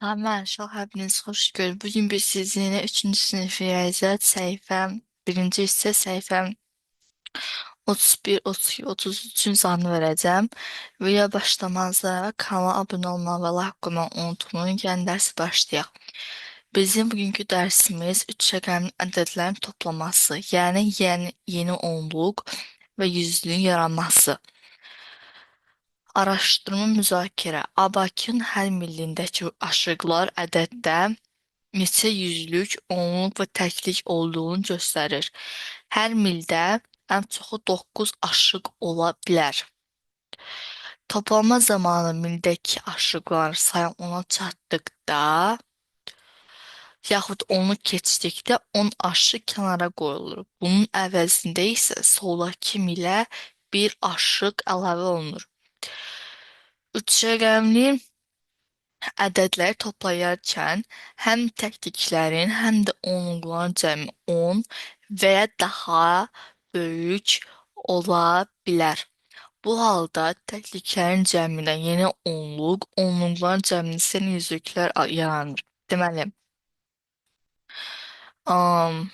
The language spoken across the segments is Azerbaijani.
Salam, Şah, hepiniz hoş gördük. Bugün biz sizinle 3. sınıf riyaziyyat sayfam, birinci hissə sayfam 31, 32, 33-cü zanı verəcəm. Videoya başlamazda kanala abunə olmağı və like qoymağı unutmayın. Yəni dərsi başlayaq. Bizim bugünkü dərsimiz 3 rəqəmin ədədlərin toplaması, yəni yeni onluq və yüzlüyün yaranması. Araşdırma, müzakirə. ABAKın hər millindəki aşıqlar ədəddə neçə yüzlük, onluq və təklik olduğunu göstərir. Hər mildə ən çoxu 9 aşıq ola bilər. Toplama zamanı mildəki aşıqların sayı ona çatdıqda, yaxud onu keçdikdə 10 aşıq kənara qoyulur. Bunun əvəzində isə soldakı milə bir aşıq əlavə olunur. Üç rəqəmli ədədləri toplayarkən həm təkliklərin, həm də onluqların cəmi 10 və ya daha böyük ola bilər. Bu halda təkliklərin cəmindən yeni onluq, onluqların cəmindən isə yüzlüklər yaranır. Deməli, am,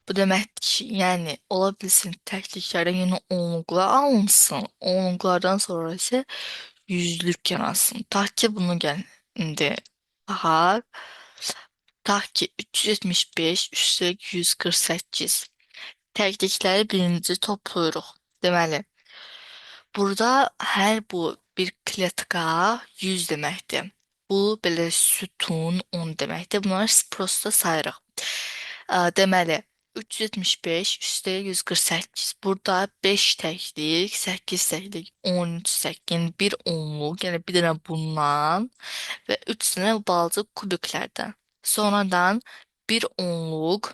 bu deməkdir ki, yəni ola bilsin təkliklərdən yeni onluqlar alınsın, onluqlardan sonra isə yüzlük yaransın. Ta ki bunu gəl indi baxaq. Ta ki 375 üstəlik 148. Təklikləri birinci toplayırıq. Deməli, burada hər bu bir kletka 100 deməkdir. Bu belə sütun 10 deməkdir. Bunları prosta sayırıq. Deməli, 375 üstəlik 148. Burada 5 təklik, 8 təklik, 13 təklik, bir onluq, yəni bir dənə bundan və 3 dənə balaca kubiklərdən. Sonradan bir onluq,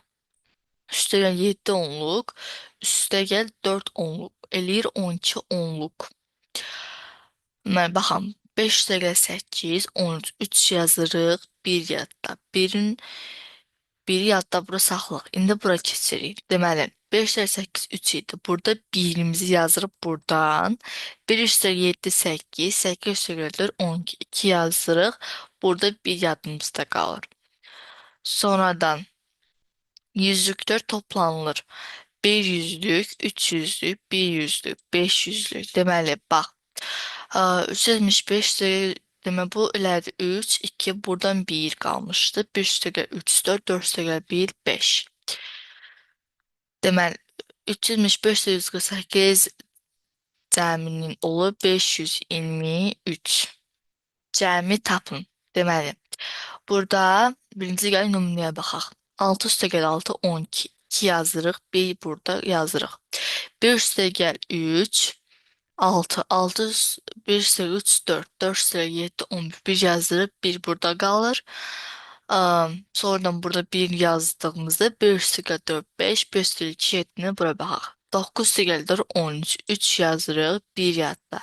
üstəgəl 7 onluq, üstəgəl 4 onluq, eləyir 12 onluq. Mən baxam, 5 üstəgəl 8, 13, 3 yazırıq, 1 yadda. Biri yadda bura saxlıq. İndi bura keçirik. Deməli, 5 üstəgəl 8, 3 idi. Burada birimizi yazırıq buradan. 1 üstəgəl 7, 8, 8 üstəgəl 4, 12, 2 yazırıq. Burada bir yadımızda qalır. Sonradan yüzlüklər toplanılır. Bir yüzlük, üç yüzlük, bir yüzlük, beş yüzlük. Deməli, bax. 375 demək bu elədi 3, 2, buradan 1 qalmışdı. 1 üstəgəl 3, 4, 4 üstəgəl 1, 5. Deməli, 375 148 cəminin olur 523. Cəmi tapın. Deməli, burada birinci gəlin nümunəyə baxaq. 6 üstəgəl 6, 12. 2 yazırıq, 1 burada yazırıq. 1 üstəgəl 3, 6, 6, 1 üstəgəl 3, 4, 4 üstəgəl 7, 11. 1 yazırıq, 1 burada qalır. Sonradan burada 1 yazdığımızda 1 üstəgəl 4, 5, 1 üstəgəl 2, 7-ni bura baxaq. 9 üstəgəl 4, 13. 3 yazırıq, 1 yadda.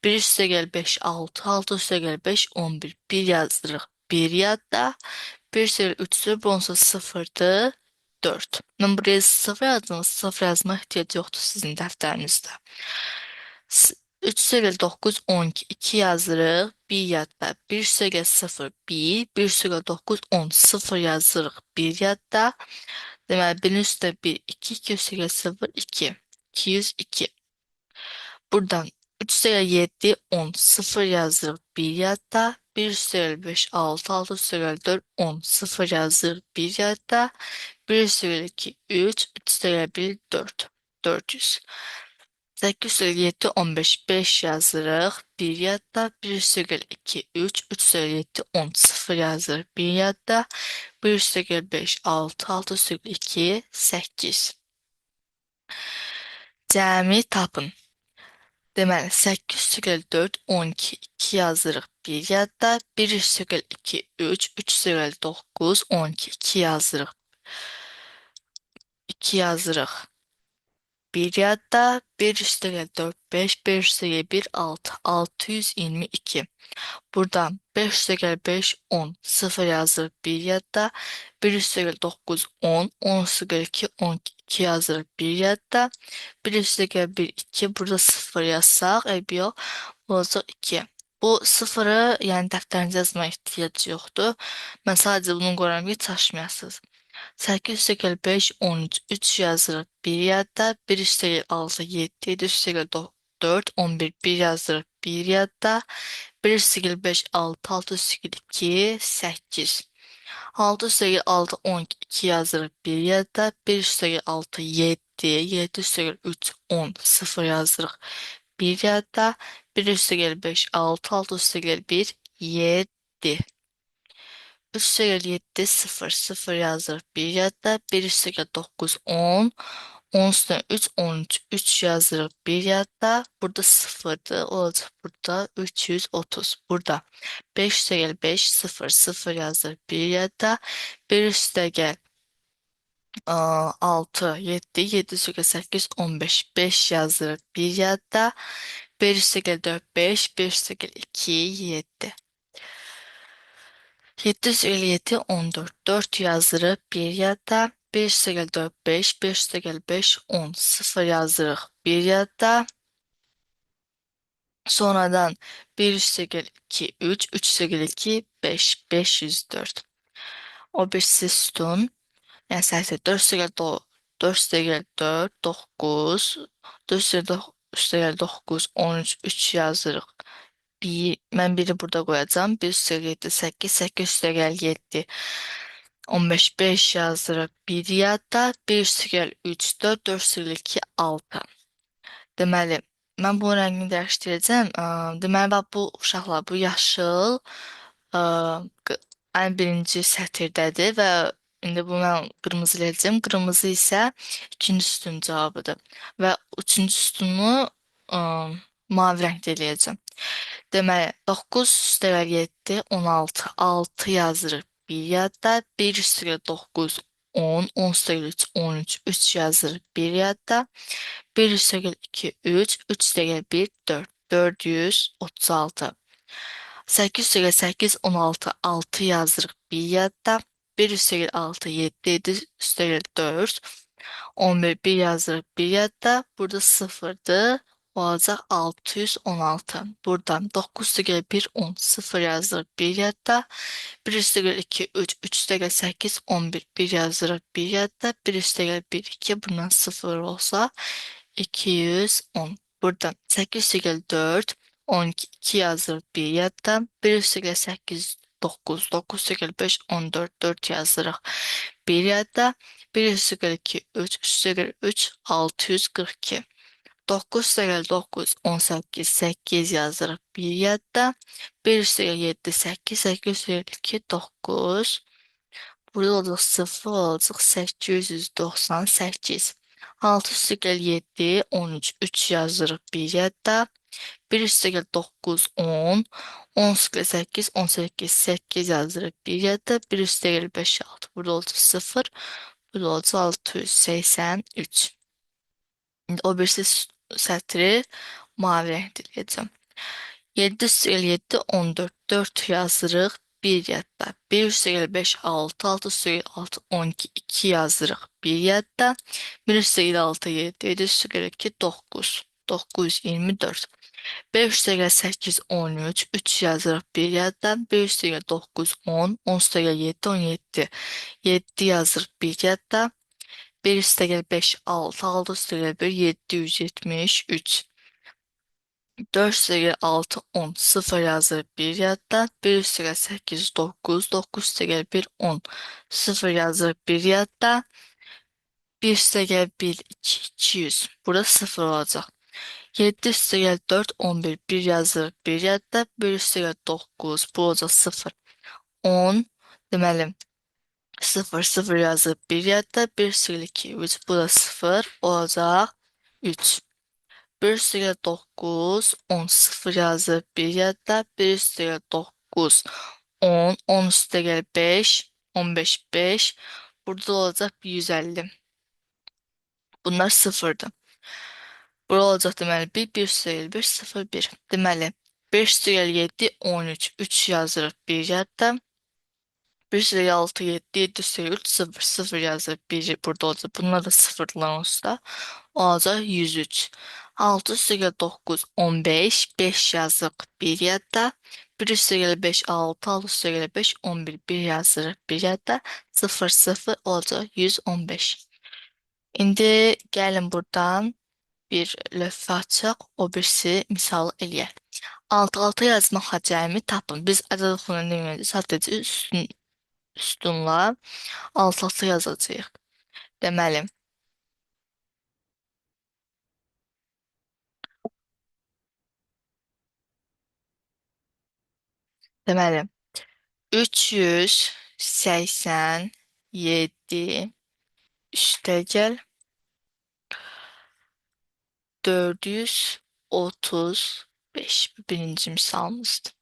1 üstəgəl 5, 6, 6 üstəgəl 5, 11. 1 yazdırıq, 1 yadda. 1 üstəgəl 3'dür, bu onsuz 0'dır, 4. Mən buraya 0 yazdınız, 0 yazma ehtiyac yoxdur sizin dəftərinizdə. 3 üstəgəl 9, 12. 2 yazırıq, 1 yadda. 1 üstəgəl 0, 1. 1 üstəgəl 9, 10. 0 yazırıq, 1 yadda. Deməli, 1'in üstə 1, 2, 2 üstəgəl 0, 2. 202. Buradan 3 üstəgəl 7, 10. 0 yazırıq, 1 yadda. 1 üstəgəl 5, 6, 6 üstəgəl 4, 10. 0 yazırıq, 1 yadda. 1 üstəgəl 2, 3, 3 üstəgəl 1, 4. 400. 8 üstəgəl 7, 15. 5 yazırıq, 1 yadda. 1 üstəgəl 2, 3, 3 üstəgəl 7, 10. 0 yazırıq, 1 yadda. 1 üstəgəl 5, 6, 6 üstəgəl 2, 8. Cəmi tapın. Deməli, 8 üstəgəl 4, 12, 2 yazırıq, 1 yadda. 1 üstəgəl 2, 3, 3 üstəgəl 9, 12, 2 yazırıq. 2 yazırıq. 1 yadda. 1 üstəgəl 4, 5, 5 üstəgəl 1, 6, 622. Buradan 5 üstəgəl 5, 10, 0 yazırıq, 1 yadda. 1 üstəgəl 9, 10, 10 üstəgəl 2, 12, 2 yazırıq, 1 yadda. 1 üstəgəl 1, 2, burada 0 yazsaq, yox, olacaq 2. Bu sıfırı, yəni dəftərinizə yazmaya ehtiyac yoxdur. Mən sadəcə bunu qoyuram ki, çaşmayasınız. 8 + 5 13. 3 yazırıq 1 yadda. 1 + 6 7. 7 + 4 11. 1 yazırıq 1 yadda. 1 + 5 6. 6 + 2 8. 6 + 6 12. 2 yazırıq 1 yadda. 1 + 6 7. 7 + 3 10. 0 yazırıq 1 yadda. 1 + 5 6. 6 + 1 7. 3,7 0 0 yazır. 1 yadda 1,9 10 10 üstüne 3 13 3 yazırıq 1 yadda. Burada sıfırdır. Olacaq burada 330. Burada 5,5 0 0 yazır 1 yadda. 1 üstəgəl 6 7 7 üstəgəl 8 15 5 yazırıq 1 yadda. 1 üstəgəl 4 5 5 üstəgəl 2 7. 757 14 4 yazdırıb 1 yadda. 5 üstəgəl 4 5 5 üstəgəl 5 10 0 yazdırıq 1 yadda. Sonradan 1 üstəgəl 2 3 3 üstəgəl 2 5 504. O birisi sütun. Yəni səhvsə 4 üstəgəl 4 üstəgəl 4 9 4 üstəgəl 9 13 3 yazdırıq. Mən biri burada qoyacağam. 1 üstəgəl 7 8 8 üstəgəl 7 15 5 yazdırıb 1 yadda. 1 üstəgəl 3 4 4 üstəgəl 2 6. Deməli, mən bu rəngini dəyişdirəcəm. Deməli, bax bu uşaqlar, bu yaşıl ə, ən birinci sətirdədir və indi bunu mən qırmızılayacağım. Qırmızı isə ikinci sütunun cavabıdır. Və üçüncü sütunu ə, mavi rəngdə eləyəcəm. Deməli, 9 üstəgəl 7 16 6 yazırıq 1 yadda. 1 üstəgəl 9 10 10 üstəgəl 3 13 3 yazırıq 1 yadda. 1 üstəgəl 2 3 3 üstəgəl 1 4 436. 8 üstəgəl 8 16 6 yazırıq 1 yadda. 1 üstəgəl 6 7 7 üstəgəl 4 11 1 yazırıq 1 yadda. Burada sıfırdır. Olacaq 616. Buradan 9 üstəgəl 1 10 0 yazdırıq 1 yadda. 1 üstəgəl 2 3 3 üstəgəl 8 11 1 yazdırıq 1 yadda. 1 üstəgəl 1 2 bundan 0 olsa 210. Buradan 8 üstəgəl 4 12 2 yazdırıq 1 yadda. 1 üstəgəl 8 9 9 üstəgəl 5 14 4 yazdırıq 1 yadda. 1 üstəgəl 2 3 üstəgəl 3 642. 9 üstəgəl 9 18 8 yazdırıq 1 yadda. 1 üstəgəl 7 8 8 üstəgəl 2 9. Burada olacaq 0 olacaq 898. 6 üstəgəl 7 13 3 yazdırıq 1 yadda. 1 üstəgəl 9 10 10 üstəgəl 8 18 8 yazdırıq 1 yadda. 1 üstəgəl 5 6. Burada olacaq 0. Burada olacaq 683. İndi o birisi sətri mavi rəngdə eləyəcəm. 7 üstəgəl 7 14 4 yazırıq 1 yadda. 1 üstəgəl 5 6 6 üstəgəl 6 12 2 yazırıq 1 yadda. 1 üstəgəl 6 7 7 üstəgəl 2 9 924. 5 üstəgəl 8 13 3 yazırıq 1 yadda. 1 üstəgəl 9 10 10 üstəgəl 7 17 7 yazırıq 1 yadda. 1 üstəgəl 5 6 6 üstəgəl 1 773. 4 üstəgəl 6 10 0 yazırıq 1 yadda. 1 üstəgəl 8 9 9 üstəgəl 1 10 0 yazırıq 1 yadda. 1 üstəgəl 1 2 200. Burada 0 olacaq. 7 üstəgəl 4 11 1 yazırıq 1 yadda. 1 üstəgəl 9 bu olacaq 0 10. Deməli 0 0 yazıb 1 yadda. 1 üstəgəl 2 3 bu da 0 olacaq 3. 1 üstəgəl 9 10 0 yazıb 1 yadda. 1 üstəgəl 9 10 10 üstəgəl 5 15 5 burada olacaq 150. Bunlar sıfırdır. Bura olacaq deməli 1 1 üstəgəl 1 0 1. Deməli 5 üstəgəl 7 13 3 yazırıq 1 yadda. 1 üstəgəl 6 7 7 üstəgəl 3 0 0 yazırıq 1 burada olacaq. Bunlar da sıfırlar olsa olacaq 103. 6 üstəgəl 9, 15, 5 yazırıq bir yadda. 1 üstəgəl 5, 6, 6 üstəgəl 5, 11, 1 yazırıq bir yadda. 0, 0 olacaq 115. İndi gəlin buradan bir lövhə açaq, o birisi misal eləyək. Alt-alta yazmaq həcəmi tapın. Biz ədəd nömrədə sadəcə üstünlə alt-alta yazacağıq. Deməli, deməli 387 üstəgəl 435 birinci misalımızdır.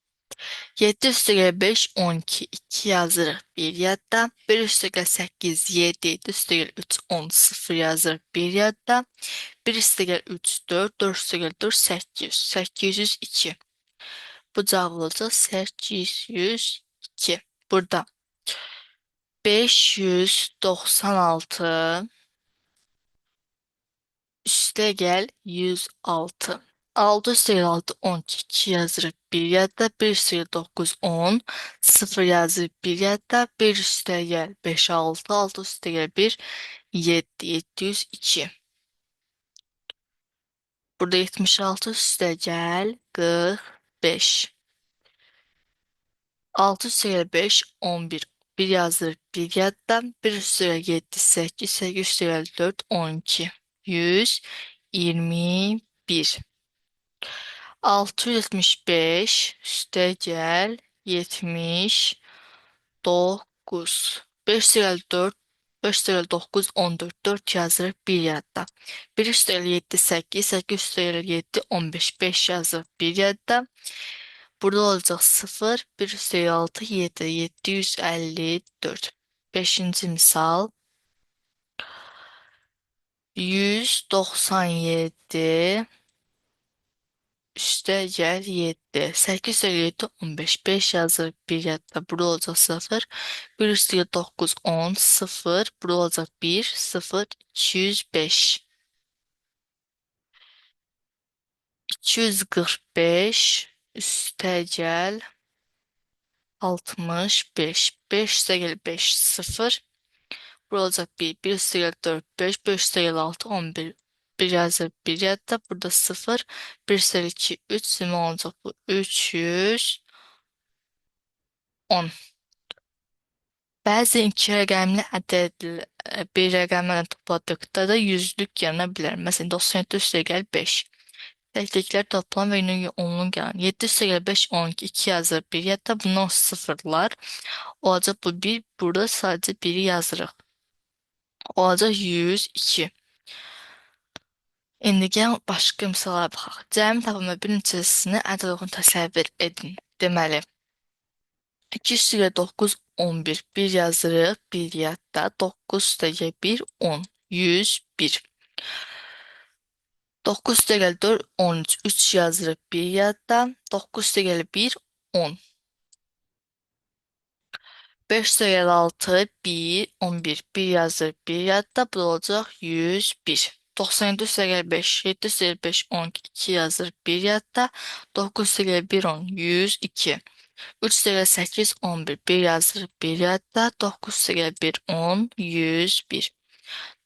7 üstəgəl 5, 12, 2 yazırıq bir yadda. 1 üstəgəl 8, 7, 7 üstəgəl 3, 10, 0 yazırıq bir yadda. 1 üstəgəl 3, 4, 4 üstəgəl 4, 800, 802. Bu cavab olacaq 802. Burada 596 üstəgəl 106. 6 üstəgəl 6, 12, 2 yazırıq bir yadda. 1 üstəgəl 9, 10, 0 yazırıq bir yadda. 1 üstəgəl 5, 6, 6 üstəgəl 1, 7, 702. Burada 76 üstəgəl 45. 6 üstəgəl 5, 11. 1 yazırıq bir yadda. 1 üstəgəl 7, 8, 8 üstəgəl 4, 12. 121. 675 üstəgəl 79. 5 üstəgəl 4, 5 üstəgəl 9, 14. 4 yazırıq bir yadda. 1 üstəgəl 7, 8, 8 üstəgəl 7, 15. 5 yazırıq bir yadda. Burada olacaq 0, 1 üstəgəl 6, 7, 754. 5-ci misal. 197 üstəgəl 7. 8 üstəgəl 7, 15. 5 yazırıq bir yadda. Burada olacaq 0. 1 üstəgəl 9, 10, 0. Burada olacaq 1, 0, 205. 245 üstəgəl 65. 5 üstəgəl 5, 0. Burada olacaq 1, 1 üstəgəl 4, 5, 5 üstəgəl 6, 11. 1 yazırıq bir yadda. Burada 0. 1 üstəgəl 2, 3. Sümə olacaq bu 310. Bəzi iki rəqəmli ədəd bir rəqəmlə topladıqda da yüzlük yana bilər. Məsələn, 97 üstəgəl 5. Təkliklər toplam və yine onluq gələn. 7 üstəgəl 5, 12, 2 yazırıq bir yadda. Bundan sıfırlar olacaq bu 1. Burada sadəcə 1'i yazırıq. Olacaq 102. İndi gəlin başqa misallara baxaq. Cəmi tapımı bir neçəsini ədəd olduğunu təsəvvür edin. Deməli, 2 üstəgəl 9, 11. 1 yazırıq bir yadda. 9 üstəgəl 1, 10. 101. 9 üstəgəl 4, 13. 3 yazırıq bir yadda. 9 üstəgəl 1, 10. 5 üstəgəl 6, 1, 11. 1 yazırıq bir yadda. Bu da olacaq 101. 97 üstəgəl 5, 7 üstəgəl 5, 12. 2 yazırıq bir yadda. 9 üstəgəl 1, 10. 102. 3 üstəgəl 8, 11. 1 yazırıq bir yadda. 9 üstəgəl 1, 10. 101.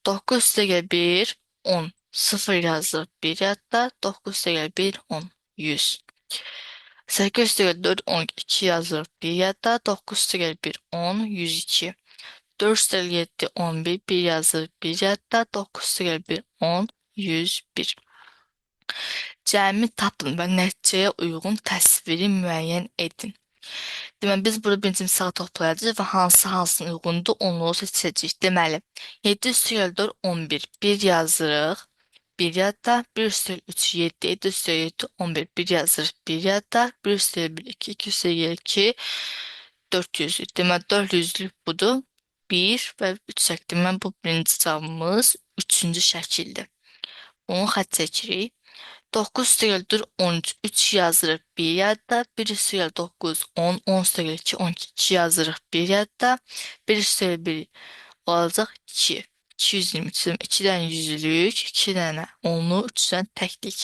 9 üstəgəl 1, 10. 0 yazırıq bir yadda. 9 üstəgəl 1, 10. 100. 8 üstəgəl 4, 12. 2 yazırıq bir yadda. 9 üstəgəl 1, 10. 102. 4 üstəgəl 7, 11. 1 yazırıq bir yadda. 9 üstəgəl 1, 10. 101. Cəmi tapın və nəticəyə uyğun təsviri müəyyən edin. Deməli, biz burada birinci misalı toplayacağız və hansına uyğundur onluğu seçəcəyik. Deməli, 7 üstəgəl 4, 11. 1 yazırıq. Bir yadda. 1 üstəgəl 3, 7. 7 üstəgəl 7, 11. 1 yazırıq bir yadda. 1 üstəgəl 1, 2. 2 üstəgəl 2, 400'lük. Deməli, 400'lük budur. 1 və 3 şəkli. Deməli, bu birinci cavabımız 3-cü şəkildir. Bunu xətt çəkirik. 9 üstəgəl 4, 13. 3 yazırıq bir yadda. 1 üstəgəl 9, 10. 10 üstəgəl 2, 12. 2 yazırıq bir yadda. 1 üstəgəl 1 olacaq 2. 223, 2 dənə yüzlük, 2 dənə onlu, 3 dənə təklik.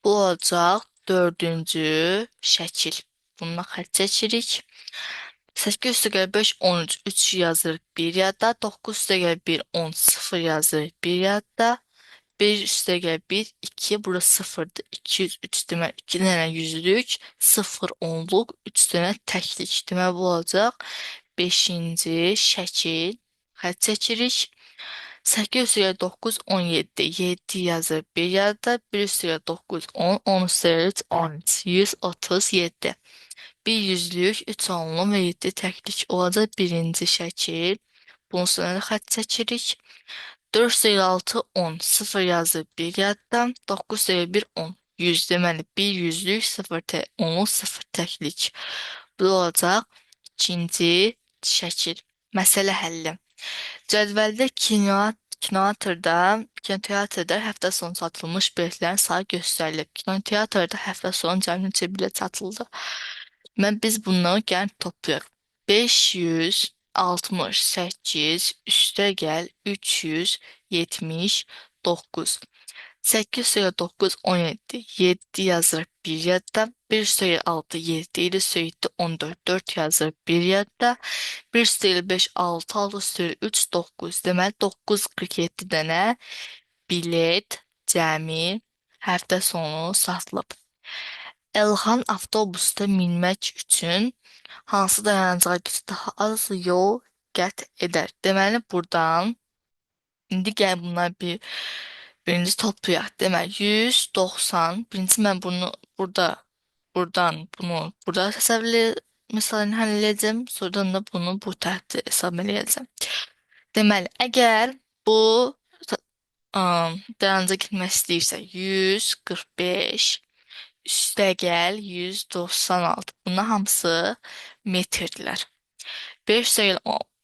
Bu olacaq dördüncü şəkil. Bununla xətt çəkirik. 8 üstəgəl 5, 13, 3 yazırıq bir yadda. 9 üstəgəl 1, 10, 0 yazırıq bir yadda. 1 üstəgəl 1, 2, bura 0'dır. 203 demək 2 dənə yüzlük, 0 onluq, 3 dənə təklik. Demək bu olacaq 5-ci şəkil. Xətt çəkirik. 8 üstəgəl 9, 17, 7 yazır bir yadda. 1 üstəgəl 9, 10, 10 üstəgəl 3, 13, 137. Bir yüzlük, 3 onlu və 7 təklik olacaq birinci şəkil. Bunun üstünə də xətt çəkirik. 4 sayı 6, 10, 0 yazıb bir yadda. 9 sayı 1, 10, 100 deməli bir yüzlük, 0 onlu, 0 təklik. Bu da olacaq ikinci şəkil. Məsələ həlli. Cədvəldə kinoteatrda həftə sonu satılmış biletlərin sayı göstərilib. Kinoteatrda həftə sonu cəmi neçə bilet satıldı? Biz bunları gəlin toplayaq. 568 üstəgəl 379. 8 üstəgəl 9, 17. 7 yazırıq bir yadda. 1 üstəgəl 6, 7. 7 üstəgəl 7, 14. 4 yazırıq bir yadda. 1 üstəgəl 5, 6. 6 üstəgəl 3, 9. Deməli 947 dənə bilet cəmi həftə sonu satılıb. Elxan avtobusda minmək üçün hansı dayanacağa daha az yol qət edər? Deməli, buradan indi gəl bunlar birinci toplayaq. Deməli, 190. Birinci mən bunu buradan bunu burada misalini həll edəcəm. Sonradan da bunu bu tərəfdə hesab edəcəm. Deməli, əgər bu dayanacağa gitmək istəyirsə 145 üstəgəl 196. Bunlar hamısı metrdirlər. 5 üstəgəl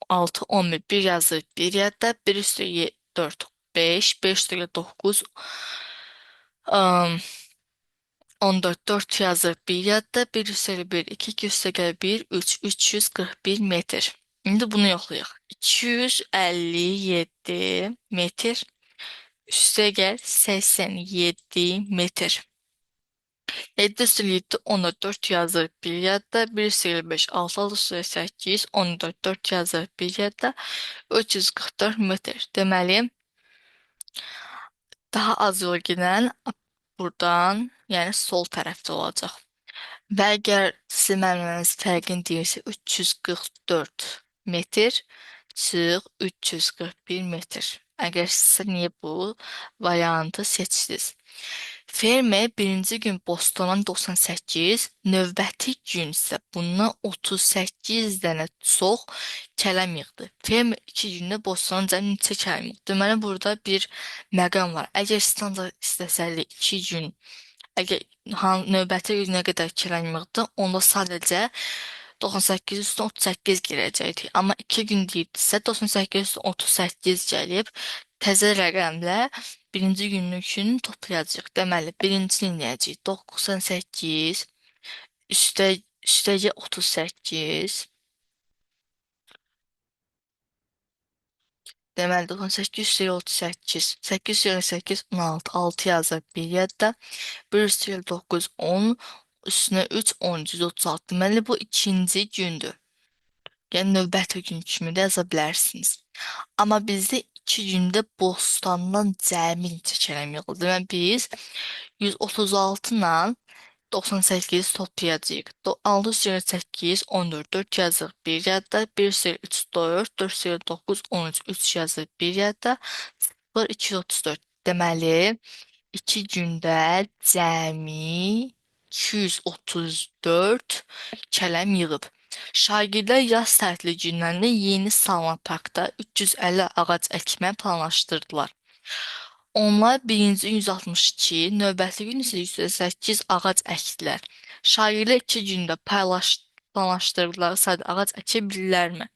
6, 11, 1 yazır bir yadda. 1 üstəgəl 4, 5, 5 üstəgəl 9, 14, 4 yazır bir yadda. 1 üstəgəl 1, 2, 2 üstəgəl 1, 3, 341 metr. İndi bunu yoxlayaq. 257 metr üstəgəl 87 metr. 7 üstəgəl 7, 14, 4 yazır bir yadda. 1 üstəgəl 5, 6, 6 üstəgəl 8, 14, 4 yazır bir yadda. 344 metr. Deməli, daha az yol gedən buradan, yəni sol tərəfdə olacaq. Və əgər sizin müəlliminiz fərqini deyirsə 344 metr çıx 341 metr. Əgər sizə niyə bu variantı seçdiniz? Fermer birinci gün Bostondan 98, növbəti gün isə bundan 38 dənə çox kələm yığdı. Fermer 2 gündə Bostondan cəmi neçə kələm yığdı? Deməli, burada bir məqam var. Əgər standart istəsəli 2 gün, əgər növbəti günə qədər kələm yığdı, onda sadəcə 98 üstün 38 girəcəkdik. Amma 2 gün deyirdisə 98 üstün 38 gəlib təzə rəqəmlə birinci günlükünü toplayacağıq. Deməli, birincini eləyəcəyik. 98 üstəgə 38. Deməli, 98 üstəgə 38. 8 üstəgə 8, 16. 6 yazır bir yadda. 1 üstəgə 9, 10. Üstünə 3, 10, 136. Deməli, bu ikinci gündür. Yəni, növbəti gün kimi də yaza bilərsiniz. Amma bizdə 2 gündə Bostandan cəmi neçə kələm yığıldı. Deməli, biz 136 ilə 98 toplayacağıq. 6 üstəgəl 8, 14, 4 yazıq bir yadda. 1 üstəgəl 3, 4, 4 üstəgəl 9, 13, 3 yazıq bir yadda. 0, 234. Deməli, 2 gündə cəmi 234 kələm yığıb. Şagirdlər yaz tətili günlərində yeni salınan parkda 350 ağac əkmək planlaşdırdılar. Onlar birinci gün 162, növbəti gün isə 108 ağac əkdilər. Şagirdlər 2 gündə planlaşdırdıkları sayda ağac əkə bilirlərmi?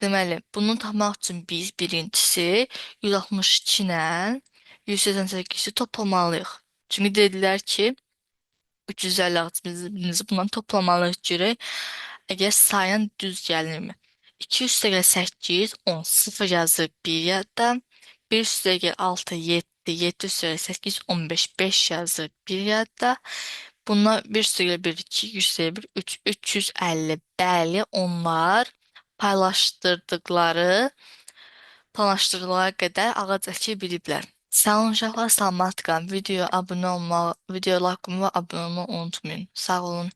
Deməli, bunu tapmaq üçün biz birincisi 162 ilə 188-i toplamalıyıq. Çünki dedilər ki, 350 ağacımızı bundan toplamalıyıq görək. Əgər sayın düz gəlirmi? 2 üstəgəl 8, 10, 0 yazır bir yadda. 1 üstəgəl 6, 7, 7 üstəgəl 8, 15, 5 yazır bir yadda. Bunlar 1 üstəgəl 1, 2, 1 üstəgəl 1, 3, 350. Bəli, onlar paylaşdırdıqları, planlaşdırdıqları qədər ağac əkə biliblər. Sağ olun uşaqlar, salamat qalın. Videoya abunə olmağı, video like və abunə olmağı unutmayın. Sağ olun.